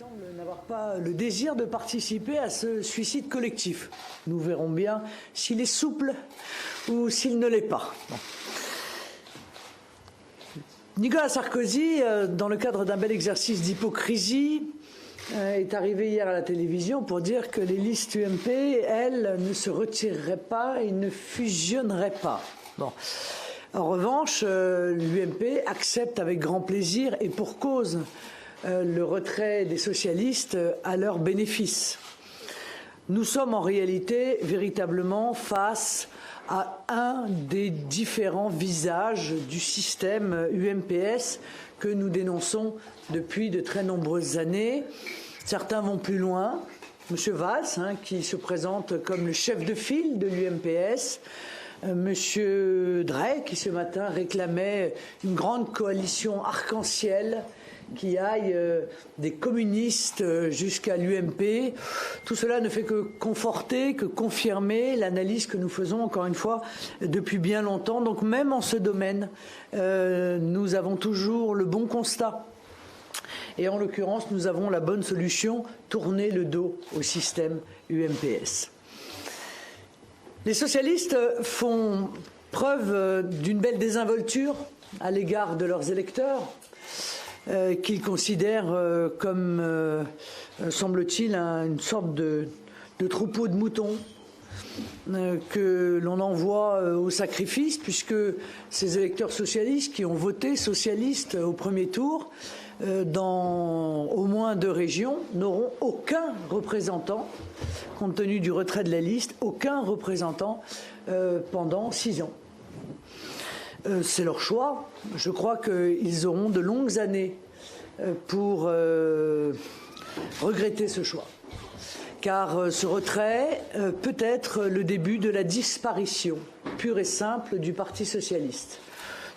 semble n'avoir pas le désir de participer à ce suicide collectif. Nous verrons bien s'il est souple ou s'il ne l'est pas. Bon. Nicolas Sarkozy, dans le cadre d'un bel exercice d'hypocrisie, est arrivé hier à la télévision pour dire que les listes UMP, elles, ne se retireraient pas et ne fusionneraient pas. Bon. En revanche, l'UMP accepte avec grand plaisir et pour cause le retrait des socialistes à leur bénéfice. Nous sommes en réalité véritablement face à un des différents visages du système UMPS que nous dénonçons depuis de très nombreuses années. Certains vont plus loin. Monsieur Valls, qui se présente comme le chef de file de l'UMPS, Monsieur Drey, qui ce matin réclamait une grande coalition arc-en-ciel qui aille des communistes jusqu'à l'UMP. Tout cela ne fait que conforter, que confirmer l'analyse que nous faisons, encore une fois, depuis bien longtemps. Donc même en ce domaine, nous avons toujours le bon constat. Et en l'occurrence, nous avons la bonne solution, tourner le dos au système UMPS. Les socialistes font preuve d'une belle désinvolture à l'égard de leurs électeurs, qu'ils considèrent comme, semble-t-il, une sorte de troupeau de moutons que l'on envoie au sacrifice, puisque ces électeurs socialistes qui ont voté socialiste au premier tour, dans au moins 2 régions, n'auront aucun représentant, compte tenu du retrait de la liste, aucun représentant pendant 6 ans. C'est leur choix. Je crois qu'ils auront de longues années pour regretter ce choix. Car ce retrait peut être le début de la disparition pure et simple du Parti socialiste.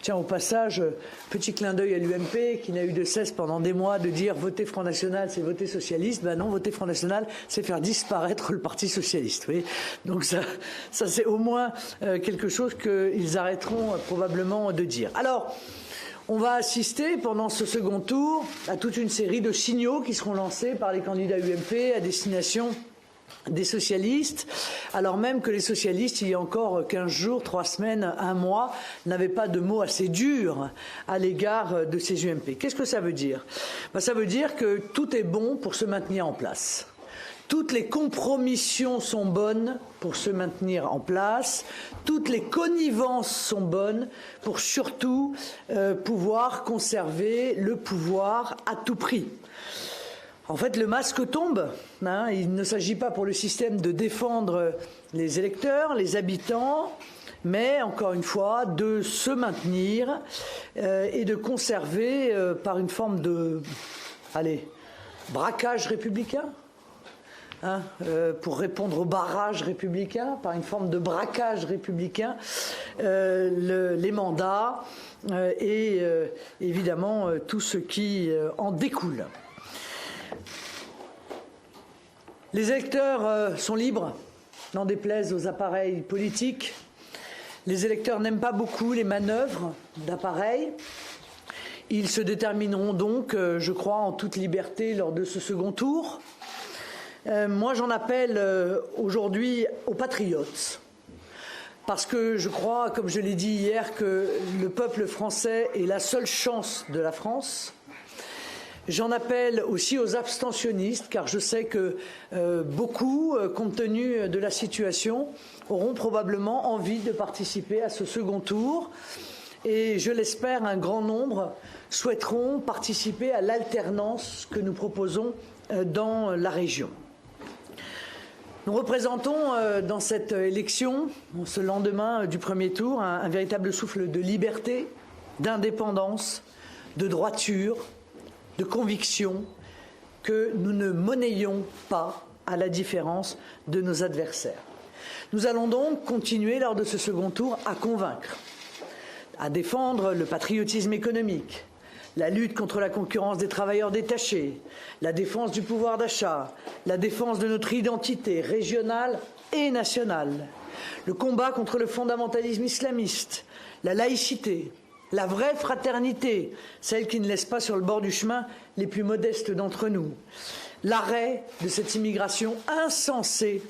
Tiens, au passage, petit clin d'œil à l'UMP qui n'a eu de cesse pendant des mois de dire voter Front National, c'est voter socialiste. Ben non, voter Front National, c'est faire disparaître le Parti socialiste. Oui. Donc ça c'est au moins quelque chose qu'ils arrêteront probablement de dire. Alors, on va assister pendant ce second tour à toute une série de signaux qui seront lancés par les candidats UMP à destination des socialistes, alors même que les socialistes, il y a encore 15 jours, 3 semaines, 1 mois, n'avaient pas de mots assez durs à l'égard de ces UMP. Qu'est-ce que ça veut dire? Ça veut dire que tout est bon pour se maintenir en place. Toutes les compromissions sont bonnes pour se maintenir en place. Toutes les connivences sont bonnes pour surtout pouvoir conserver le pouvoir à tout prix. En fait, le masque tombe. Il ne s'agit pas pour le système de défendre les électeurs, les habitants, mais encore une fois, de se maintenir et de conserver par une forme de, braquage républicain, pour répondre au barrage républicain, par une forme de braquage républicain, les mandats et évidemment tout ce qui en découle. Les électeurs sont libres, n'en déplaise aux appareils politiques. Les électeurs n'aiment pas beaucoup les manœuvres d'appareils. Ils se détermineront donc, je crois, en toute liberté lors de ce second tour. Moi, j'en appelle aujourd'hui aux patriotes. Parce que je crois, comme je l'ai dit hier, que le peuple français est la seule chance de la France. J'en appelle aussi aux abstentionnistes, car je sais que beaucoup, compte tenu de la situation, auront probablement envie de participer à ce second tour. Et je l'espère, un grand nombre souhaiteront participer à l'alternance que nous proposons dans la région. Nous représentons dans cette élection, ce lendemain du premier tour, un véritable souffle de liberté, d'indépendance, de droiture, de conviction que nous ne monnayons pas à la différence de nos adversaires. Nous allons donc continuer lors de ce second tour à convaincre, à défendre le patriotisme économique, la lutte contre la concurrence des travailleurs détachés, la défense du pouvoir d'achat, la défense de notre identité régionale et nationale, le combat contre le fondamentalisme islamiste, la laïcité, la vraie fraternité, celle qui ne laisse pas sur le bord du chemin les plus modestes d'entre nous, l'arrêt de cette immigration insensée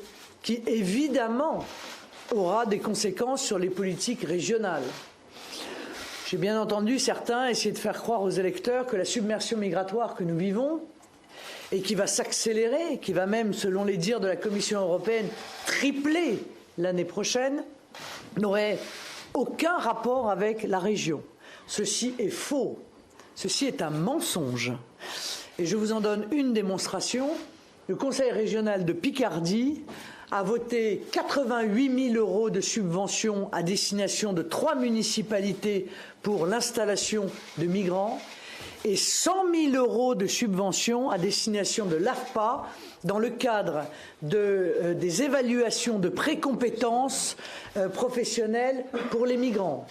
qui, évidemment, aura des conséquences sur les politiques régionales. J'ai bien entendu certains essayer de faire croire aux électeurs que la submersion migratoire que nous vivons et qui va s'accélérer, qui va même, selon les dires de la Commission européenne, tripler l'année prochaine, n'aurait aucun rapport avec la région. Ceci est faux. Ceci est un mensonge. Et je vous en donne une démonstration. Le Conseil régional de Picardie a voté 88 000 € de subventions à destination de 3 municipalités pour l'installation de migrants et 100 000 € de subventions à destination de l'AFPA dans le cadre des évaluations de précompétences professionnelles pour les migrants.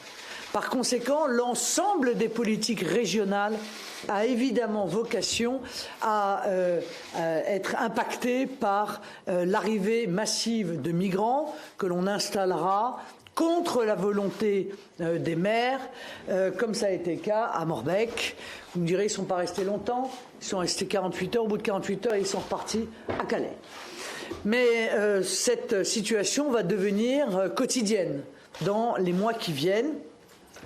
Par conséquent, l'ensemble des politiques régionales a évidemment vocation à être impacté par l'arrivée massive de migrants que l'on installera contre la volonté des maires, comme ça a été le cas à Morbecque. Vous me direz, ils ne sont pas restés longtemps, ils sont restés 48 heures, au bout de 48 heures, ils sont repartis à Calais. Mais cette situation va devenir quotidienne dans les mois qui viennent.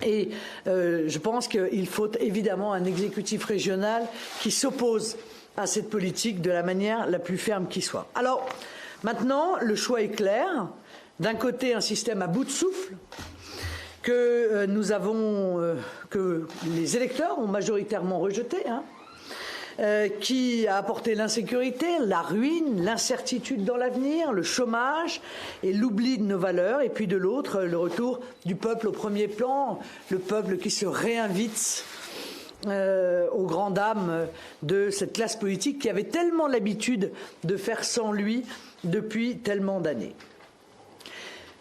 Et je pense qu'il faut évidemment un exécutif régional qui s'oppose à cette politique de la manière la plus ferme qui soit. Alors, maintenant, le choix est clair. D'un côté, un système à bout de souffle que que les électeurs ont majoritairement rejeté, qui a apporté l'insécurité, la ruine, l'incertitude dans l'avenir, le chômage et l'oubli de nos valeurs, et puis de l'autre, le retour du peuple au premier plan, le peuple qui se réinvite aux grandes dames de cette classe politique qui avait tellement l'habitude de faire sans lui depuis tellement d'années.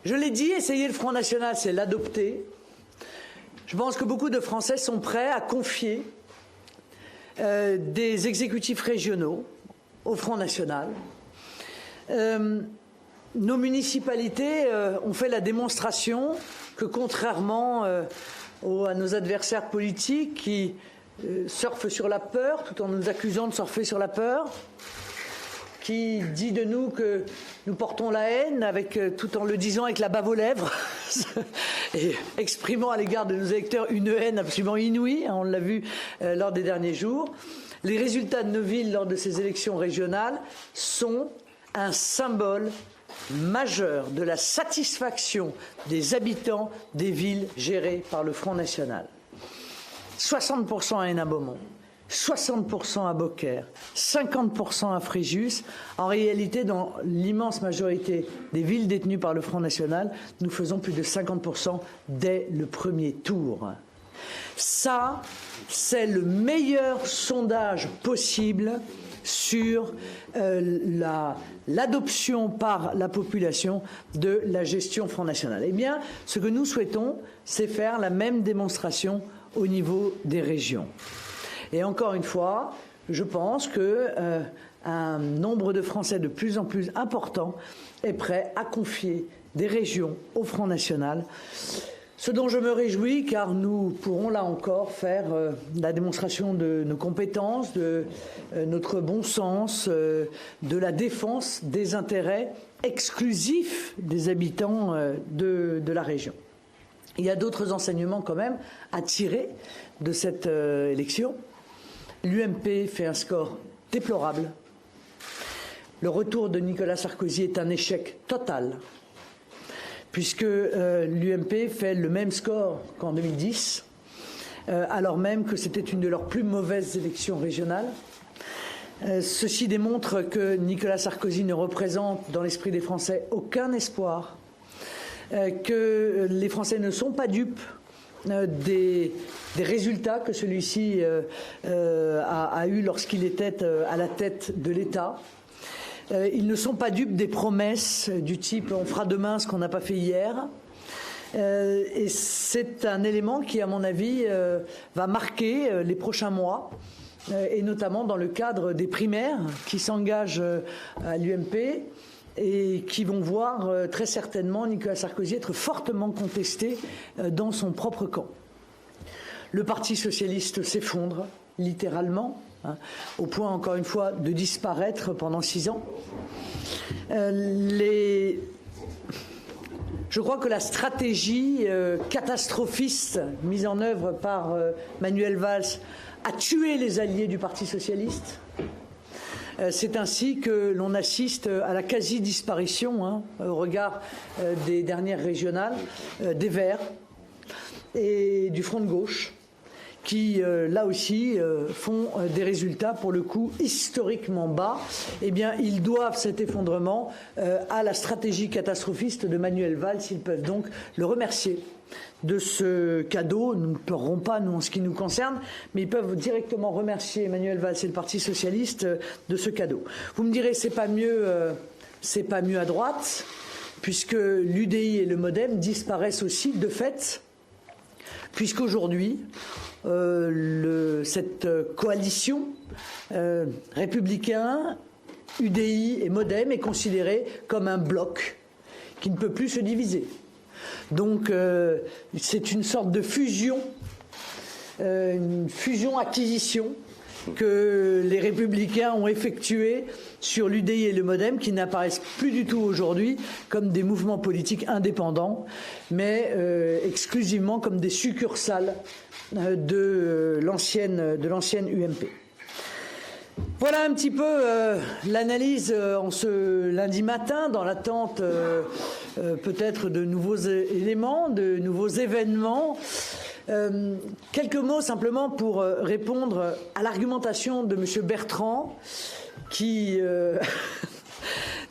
Je l'ai dit, essayer le Front National, c'est l'adopter. Je pense que beaucoup de Français sont prêts à confier des exécutifs régionaux au Front National. Nos municipalités ont fait la démonstration que, contrairement à nos adversaires politiques qui surfent sur la peur tout en nous accusant de surfer sur la peur, qui dit de nous que nous portons la haine tout en le disant avec la bave aux lèvres et exprimant à l'égard de nos électeurs une haine absolument inouïe, on l'a vu lors des derniers jours. Les résultats de nos villes lors de ces élections régionales sont un symbole majeur de la satisfaction des habitants des villes gérées par le Front National. 60% à Hénin-Beaumont, 60% à Beaucaire, 50% à Fréjus. En réalité, dans l'immense majorité des villes détenues par le Front National, nous faisons plus de 50% dès le premier tour. Ça, c'est le meilleur sondage possible sur l'adoption par la population de la gestion Front National. Eh bien, ce que nous souhaitons, c'est faire la même démonstration au niveau des régions. Et encore une fois, je pense qu'un nombre de Français de plus en plus important est prêt à confier des régions au Front National. Ce dont je me réjouis, car nous pourrons là encore faire la démonstration de nos compétences, de notre bon sens, de la défense des intérêts exclusifs des habitants de la région. Il y a d'autres enseignements quand même à tirer de cette élection. L'UMP fait un score déplorable. Le retour de Nicolas Sarkozy est un échec total, puisque l'UMP fait le même score qu'en 2010, alors même que c'était une de leurs plus mauvaises élections régionales. Ceci démontre que Nicolas Sarkozy ne représente dans l'esprit des Français aucun espoir, que les Français ne sont pas dupes des résultats que celui-ci a eu lorsqu'il était à la tête de l'État. Ils ne sont pas dupes des promesses du type « on fera demain ce qu'on n'a pas fait hier ». Et c'est un élément qui, à mon avis, va marquer les prochains mois, et notamment dans le cadre des primaires qui s'engagent à l'UMP et qui vont voir très certainement Nicolas Sarkozy être fortement contesté dans son propre camp. Le Parti socialiste s'effondre, littéralement, hein, au point, encore une fois, de disparaître pendant 6 ans. Je crois que la stratégie catastrophiste mise en œuvre par Manuel Valls a tué les alliés du Parti socialiste. C'est ainsi que l'on assiste à la quasi-disparition, hein, au regard des dernières régionales, des Verts et du Front de gauche, qui, là aussi, font des résultats, pour le coup, historiquement bas. Eh bien, ils doivent cet effondrement à la stratégie catastrophiste de Manuel Valls. Ils peuvent donc le remercier de ce cadeau. Nous ne pleurerons pas, nous, en ce qui nous concerne, mais ils peuvent directement remercier Manuel Valls et le Parti socialiste de ce cadeau. Vous me direz, c'est pas mieux à droite, puisque l'UDI et le MoDem disparaissent aussi de fait, puisqu'aujourd'hui, cette coalition républicain, UDI et MoDem est considérée comme un bloc qui ne peut plus se diviser. Donc c'est une sorte de fusion, une fusion-acquisition que les Républicains ont effectuée sur l'UDI et le MoDem, qui n'apparaissent plus du tout aujourd'hui comme des mouvements politiques indépendants, mais exclusivement comme des succursales de l'ancienne UMP. Voilà un petit peu l'analyse en ce lundi matin, dans l'attente peut-être de nouveaux éléments, de nouveaux événements. Quelques mots simplement pour répondre à l'argumentation de M. Bertrand, qui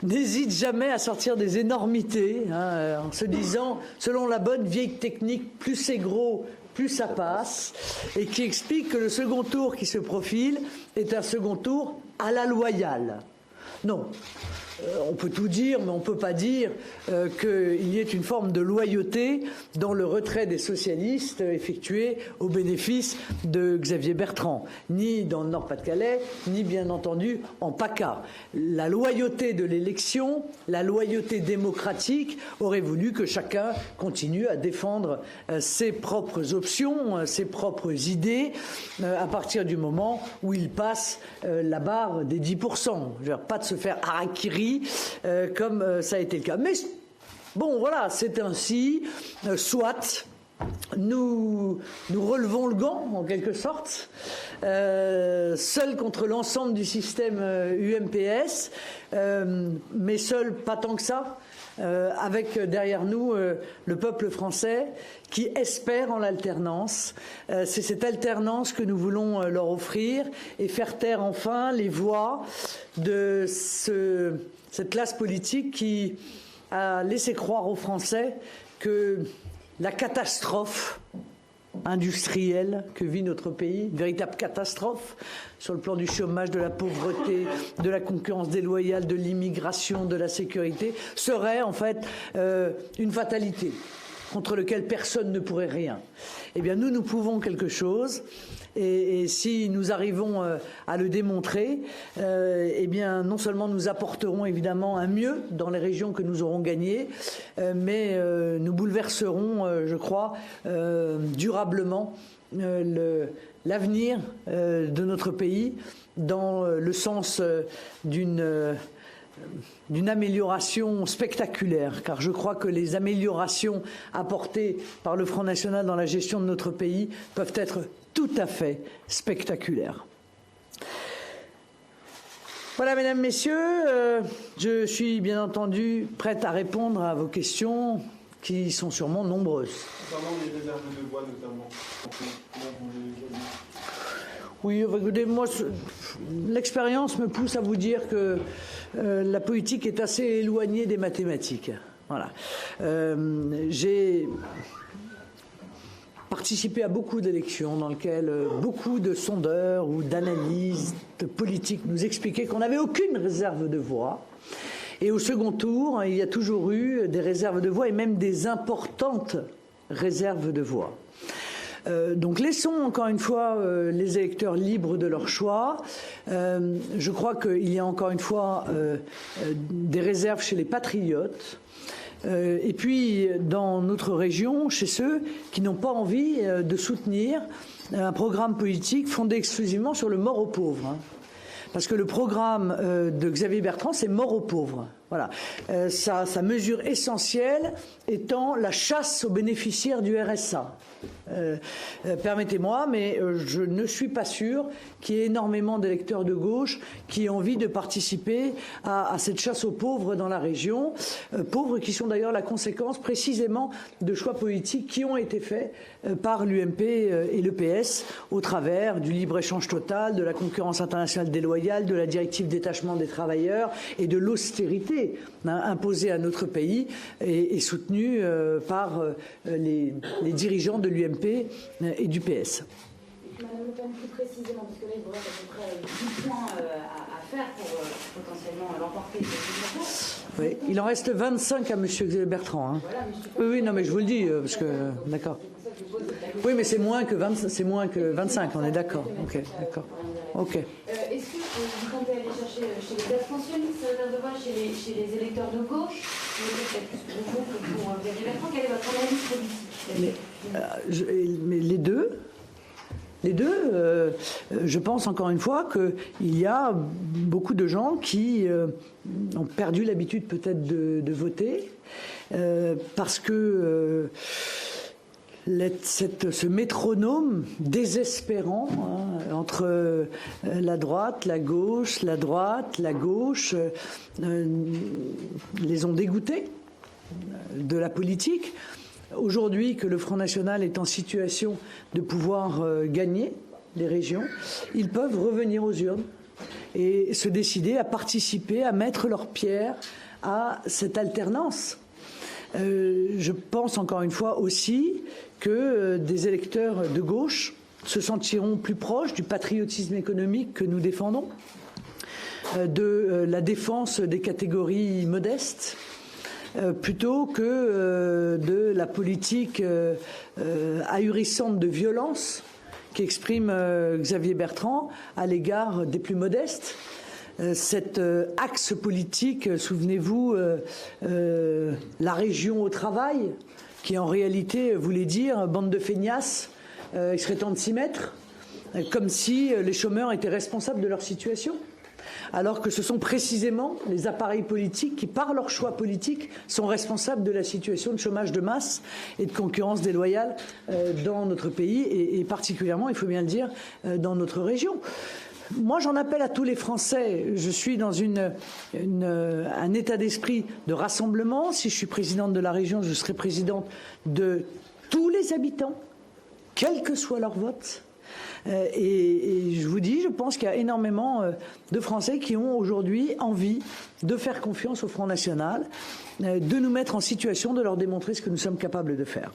n'hésite jamais à sortir des énormités, hein, en se disant, selon la bonne vieille technique, plus c'est gros, plus ça passe, et qui explique que le second tour qui se profile est un second tour à la loyale. Non. On peut tout dire, mais on ne peut pas dire qu'il y ait une forme de loyauté dans le retrait des socialistes effectué au bénéfice de Xavier Bertrand, ni dans le Nord-Pas-de-Calais, ni bien entendu en PACA. La loyauté de l'élection, la loyauté démocratique aurait voulu que chacun continue à défendre ses propres options, ses propres idées, à partir du moment où il passe la barre des 10%. Je veux dire, pas de se faire harakiri comme ça a été le cas. Mais bon, voilà, c'est ainsi. Soit nous relevons le gant, en quelque sorte, seuls contre l'ensemble du système UMPS, mais seuls pas tant que ça, avec derrière nous le peuple français qui espère en l'alternance. C'est cette alternance que nous voulons leur offrir et faire taire enfin les voix de cette classe politique qui a laissé croire aux Français que la catastrophe industrielle que vit notre pays, une véritable catastrophe sur le plan du chômage, de la pauvreté, de la concurrence déloyale, de l'immigration, de la sécurité, serait en fait une fatalité contre laquelle personne ne pourrait rien. Eh bien, nous pouvons quelque chose. Et si nous arrivons à le démontrer, eh bien, non seulement nous apporterons évidemment un mieux dans les régions que nous aurons gagnées, mais nous bouleverserons, je crois, durablement l'avenir de notre pays dans le sens d'une amélioration spectaculaire, car je crois que les améliorations apportées par le Front National dans la gestion de notre pays peuvent être tout à fait spectaculaires. Voilà, mesdames, messieurs, je suis bien entendu prête à répondre à vos questions qui sont sûrement nombreuses. Concernant les réserves de voix, notamment, oui, écoutez, moi, l'expérience me pousse à vous dire que la politique est assez éloignée des mathématiques. Voilà. J'ai participé à beaucoup d'élections dans lesquelles beaucoup de sondeurs ou d'analystes politiques nous expliquaient qu'on n'avait aucune réserve de voix. Et au second tour, il y a toujours eu des réserves de voix et même des importantes réserves de voix. Donc laissons encore une fois les électeurs libres de leur choix. Je crois qu'il y a encore une fois des réserves chez les patriotes Et puis, dans notre région, chez ceux qui n'ont pas envie de soutenir un programme politique fondé exclusivement sur le mort aux pauvres. Parce que le programme de Xavier Bertrand, c'est mort aux pauvres. Voilà. Sa mesure essentielle étant la chasse aux bénéficiaires du RSA. Permettez-moi, mais je ne suis pas sûr qu'il y ait énormément d'électeurs de gauche qui aient envie de participer à cette chasse aux pauvres dans la région, pauvres qui sont d'ailleurs la conséquence précisément de choix politiques qui ont été faits par l'UMP et le PS au travers du libre-échange total, de la concurrence internationale déloyale, de la directive détachement des travailleurs et de l'austérité imposée à notre pays et soutenue par les dirigeants de l'UMP et du PS. Madame Le Pen, plus précisément, parce que là, il vous reste à peu près 10 points à faire pour potentiellement l'emporter. Oui, il en reste 25 à M. Bertrand. Hein. Voilà, oui, non, mais je vous le dis, parce que... D'accord. Oui, mais c'est moins que 25, on est d'accord. Ok, d'accord. Ok. Est-ce que vous comptez aller chercher chez les abstentionnistes de vote, chez les électeurs de gauche, peut-être plus pour vous que pour Xavier Bertrand, quelle est votre analyse politique? Mais les deux. Je pense encore une fois qu'il y a beaucoup de gens qui ont perdu l'habitude peut-être de voter parce que ce métronome désespérant entre la droite, la gauche, la droite, la gauche les ont dégoûtés de la politique. Aujourd'hui que le Front National est en situation de pouvoir gagner les régions, ils peuvent revenir aux urnes et se décider à participer, à mettre leur pierre à cette alternance. Je pense encore une fois aussi que des électeurs de gauche se sentiront plus proches du patriotisme économique que nous défendons, de la défense des catégories modestes, plutôt que de la politique ahurissante de violence qu'exprime Xavier Bertrand à l'égard des plus modestes. Cet axe politique, souvenez-vous, la région au travail, qui en réalité voulait dire bande de feignasses, il serait temps de s'y mettre, comme si les chômeurs étaient responsables de leur situation. Alors que ce sont précisément les appareils politiques qui, par leur choix politique, sont responsables de la situation de chômage de masse et de concurrence déloyale dans notre pays et particulièrement, il faut bien le dire, dans notre région. Moi, j'en appelle à tous les Français. Je suis dans un état d'esprit de rassemblement. Si je suis présidente de la région, je serai présidente de tous les habitants, quel que soit leur vote. Et je vous dis, je pense qu'il y a énormément de Français qui ont aujourd'hui envie de faire confiance au Front National, de nous mettre en situation de leur démontrer ce que nous sommes capables de faire.